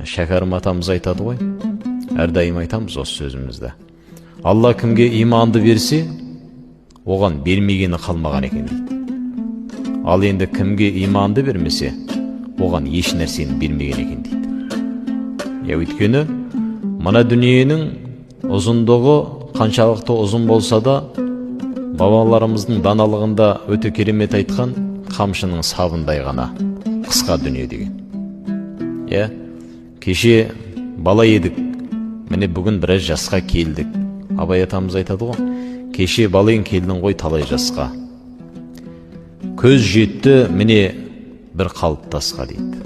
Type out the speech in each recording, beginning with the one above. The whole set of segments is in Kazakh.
Шәкәрім атамыз айтады ғой, әрдайым айтамыз осы сөзімізді. Алла кімге иманды берсе, оған бермегені қалмаған екен дейді. Ал енді кімге иманды бермесе, оған еш нәрсені бермеген екен дейді. Өйткені мына дүниенің ұзындығы қаншалықты ұзын болса да, бабаларымыздың даналығында өте керемет айтқан қамшының сабындай ғана қысқа дүние деген. Кеше бала едік, міне бүгін біраз жасқа келдік. Абай атамыз айтады ғой, кеше балаң келдің ғой талай жасқа. Көз жетті міне бір қалыптасқа дейді.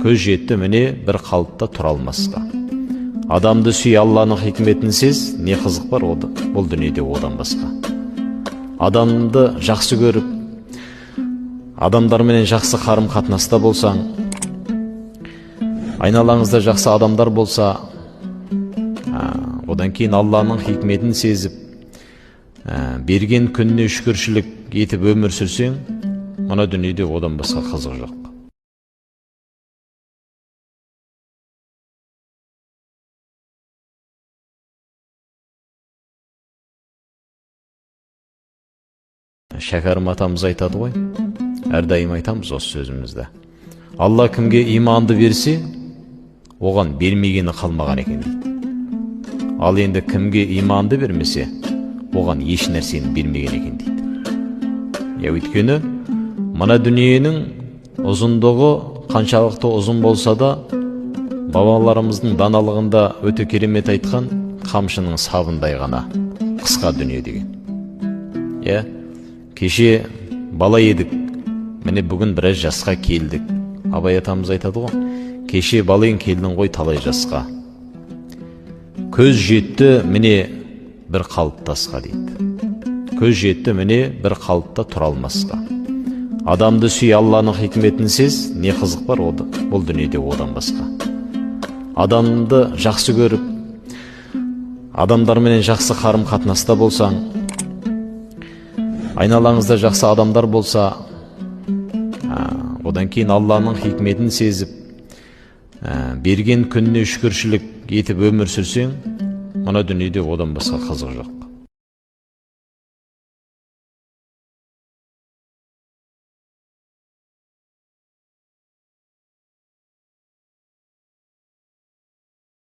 Көз жетті міне бір қалыпта тұра алмасқа. Адамды сүй, Алланың хикметін сез, не қызық бар бұл дүниеде одан басқа. Адамды жақсы көріп, адамдарменен жақсы қарым қатынаста болсаң, айналаңызда жақсы адамдар болса, одан кейін Алланың хикметін сезіп, берген күніне шүкіршілік етіп өмір сүрсең, мына дүниеде одан басқа қызық жоқ. Шәкәрім атамыз айтады ғой, әрдайым айтамыз осы сөзімізді. Алла кімге иманды берсе, оған бермегені қалмаған екен дейді. Ал енді кімге иманды бермесе, оған еш нәрсені бермеген екен дейді. Өйткені мына дүниенің ұзындығы қаншалықты ұзын болса да, бабаларымыздың даналығында өте керемет айтқан қамшының сабындай ғана қысқа дүние деген. Кеше бала едік, міне бүгін біраз жасқа келдік. Абай атамыз айтады ғой, кеше балаң келдің ғой талай жасқа. Көз жетті міне бір қалыптасқа дейді. Көз жетті міне бір қалыпта тұра алмасқа. Адамды сүй, Алланың хикметін сез, не қызық бар бұл дүниеде одан басқа. Адамды жақсы көріп, адамдарменен жақсы қарым қатынаста болсаң, айналаңызда жақсы адамдар болса, одан кейін Алланың хикметін сезіп, берген күніне шүкіршілік етіп өмір сүрсең, мына дүниеде одан басқа қызық жоқ.